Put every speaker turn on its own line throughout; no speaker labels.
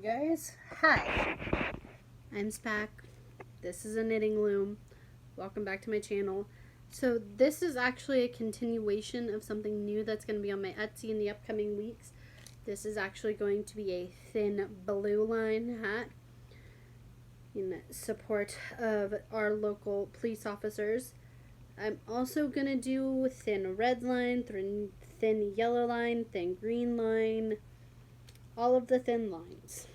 guys. Hi, I'm Spack. This is a knitting loom. Welcome back to my channel. So this is actually a continuation of something new that's going to be on my Etsy in the upcoming weeks. This is actually going to be a thin blue line hat in support of our local police officers. I'm also going to do thin red line, thin yellow line, thin green line, all of the thin lines.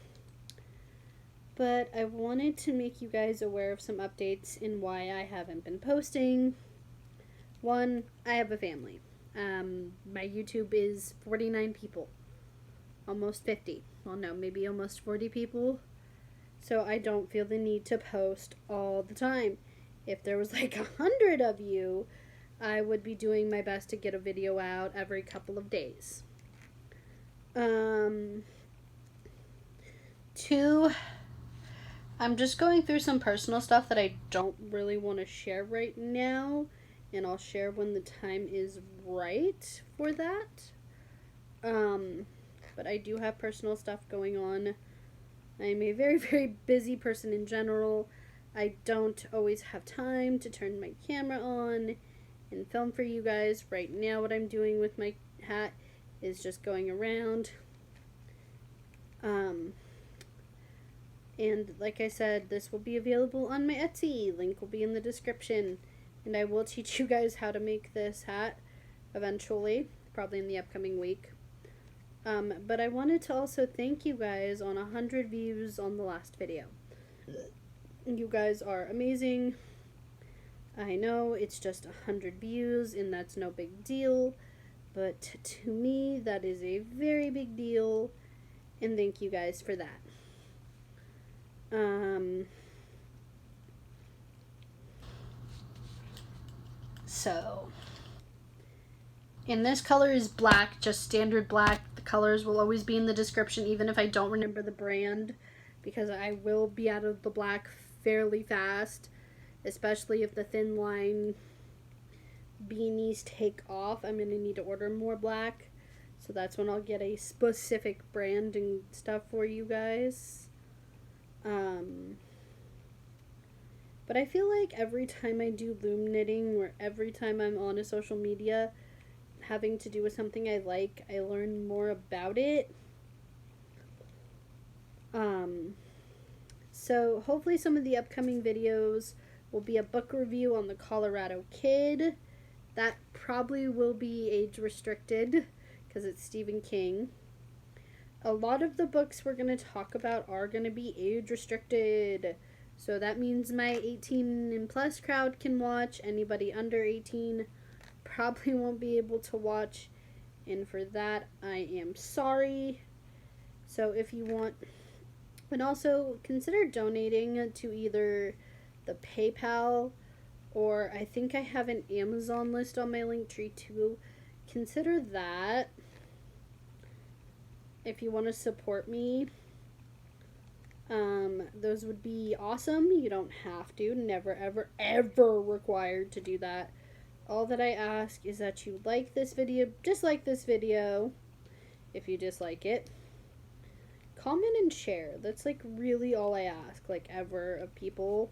But I wanted to make you guys aware of some updates in why I haven't been posting. One, I have a family. My YouTube is 49 people. Almost 50. Well, no, maybe almost 40 people. So I don't feel the need to post all the time. If there was like 100 of you, I would be doing my best to get a video out every couple of days. Two, I'm just going through some personal stuff that I don't really want to share right now, and I'll share when the time is right for that. But I do have personal stuff going on. I'm a very, very busy person in general. I don't always have time to turn my camera on and film for you guys. Right now what I'm doing with my hat is just going around. And like I said, this will be available on my Etsy. Link will be in the description. And I will teach you guys how to make this hat eventually, probably in the upcoming week. But I wanted to also thank you guys on 100 views on the last video. You guys are amazing. I know it's just 100 views and that's no big deal, but to me that is a very big deal, and thank you guys for that. And this color is black, just standard black. The colors will always be in the description, even if I don't remember the brand, because I will be out of the black fairly fast, especially if the thin line beanies take off. I'm going to need to order more black, so that's when I'll get a specific brand and stuff for you guys. But I feel like every time I do loom knitting, or every time I'm on a social media having to do with something I like, I learn more about it. So hopefully some of the upcoming videos will be a book review on the Colorado Kid. That probably will be age restricted because it's Stephen King. A lot of the books we're going to talk about are going to be age restricted. So that means my 18 and plus crowd can watch. Anybody under 18 probably won't be able to watch. And for that, I am sorry. So if you want, and also consider donating to either the PayPal, or I think I have an Amazon list on my Linktree too. Consider that if you want to support me. Those would be awesome. You don't have to. Never, ever, ever required to do that. All that I ask is that you like this video, dislike this video if you dislike it. Comment and share. That's like really all I ask, like ever, of people.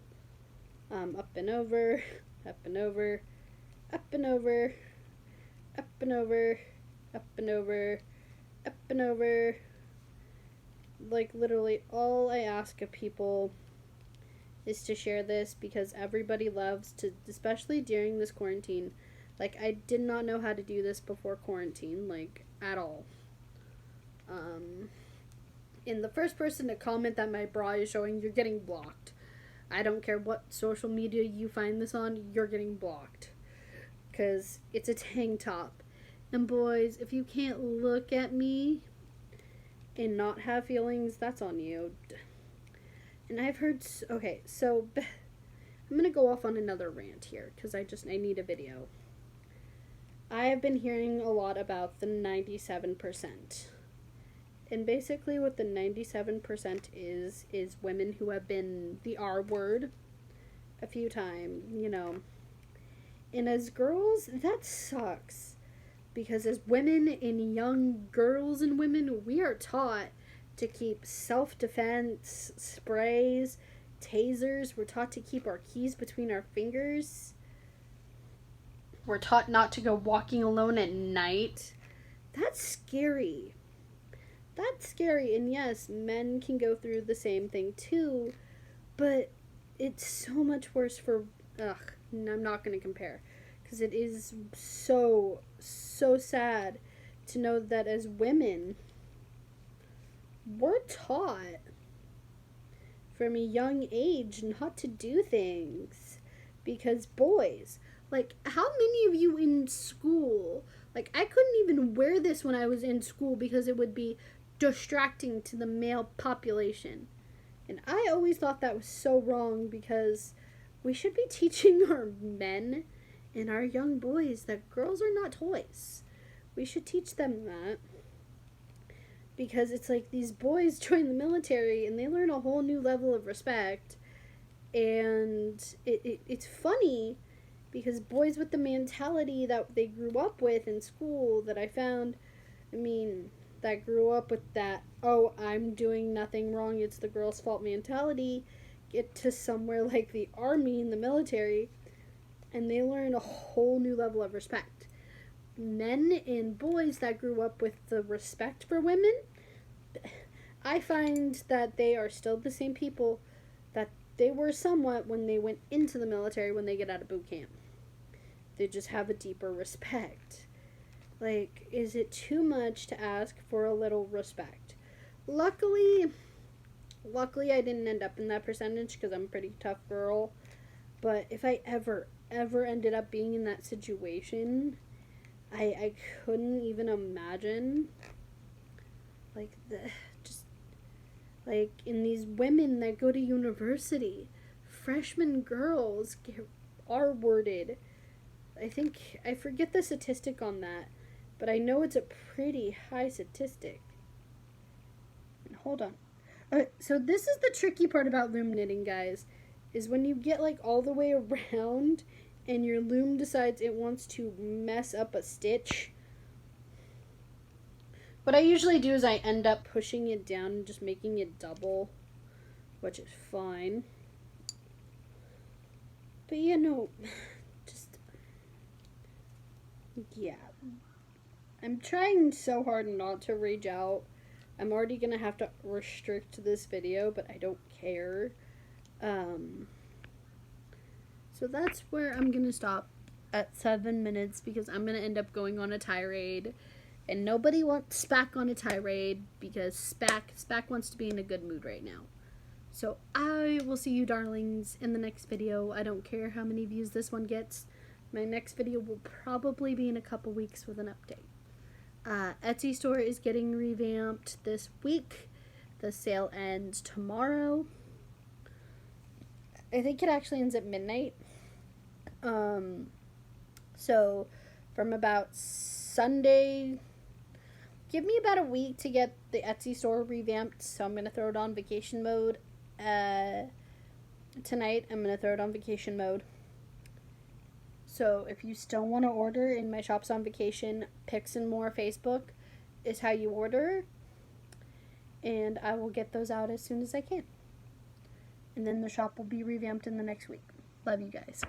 Up and over, up and over, up and over, up and over, up and over, up and over. Like literally all I ask of people is to share this, because everybody loves to, especially during this quarantine. Like, I did not know how to do this before quarantine, like at all. And the first person to comment that my bra is showing, you're getting blocked. I don't care what social media you find this on, you're getting blocked, because it's a tank top. And boys, if you can't look at me and not have feelings, that's on you. And I've heard, okay, so I'm gonna go off on another rant here, because I need a video. I have been hearing a lot about the 97%. And basically what the 97% is women who have been the R word a few times, you know. And as girls, that sucks. Because as women and young girls and women, we are taught to keep self-defense, sprays, tasers. We're taught to keep our keys between our fingers. We're taught not to go walking alone at night. That's scary. That's scary. And yes, men can go through the same thing too, but it's so much worse for, I'm not going to compare, because it is so sad to know that as women, we're taught from a young age not to do things because boys, like, how many of you in school, like, I couldn't even wear this when I was in school because it would be distracting to the male population. And I always thought that was so wrong, because we should be teaching our men and our young boys that girls are not toys. We should teach them that. Because it's like these boys join the military and they learn a whole new level of respect. And it's funny because boys with the mentality that they grew up with in school that I found, that grew up with that, oh, I'm doing nothing wrong, it's the girl's fault mentality, get to somewhere like the army and the military, and they learn a whole new level of respect. Men and boys that grew up with the respect for women, I find that they are still the same people that they were somewhat when they went into the military when they get out of boot camp. They just have a deeper respect. Like, is it too much to ask for a little respect? Luckily I didn't end up in that percentage because I'm a pretty tough girl. But if I ever ended up being in that situation, I couldn't even imagine, like, in these women that go to university, freshman girls get R-worded. I forget the statistic on that, but I know it's a pretty high statistic. And hold on. So this is the tricky part about loom knitting, guys, is when you get, like, all the way around and your loom decides it wants to mess up a stitch. What I usually do is I end up pushing it down and just making it double, which is fine. But yeah. I'm trying so hard not to rage out. I'm already going to have to restrict this video, but I don't care. So that's where I'm going to stop at 7 minutes, because I'm going to end up going on a tirade. And nobody wants Spack on a tirade, because Spack wants to be in a good mood right now. So I will see you darlings in the next video. I don't care how many views this one gets. My next video will probably be in a couple weeks with an update. Etsy store is getting revamped this week. The sale ends tomorrow. I think it actually ends at midnight. So from about Sunday, give me about a week to get the Etsy store revamped. So I'm going to throw it on vacation mode. Tonight I'm going to throw it on vacation mode. So if you still want to order in my Shops on Vacation, Pix and More Facebook is how you order. And I will get those out as soon as I can. And then the shop will be revamped in the next week. Love you guys.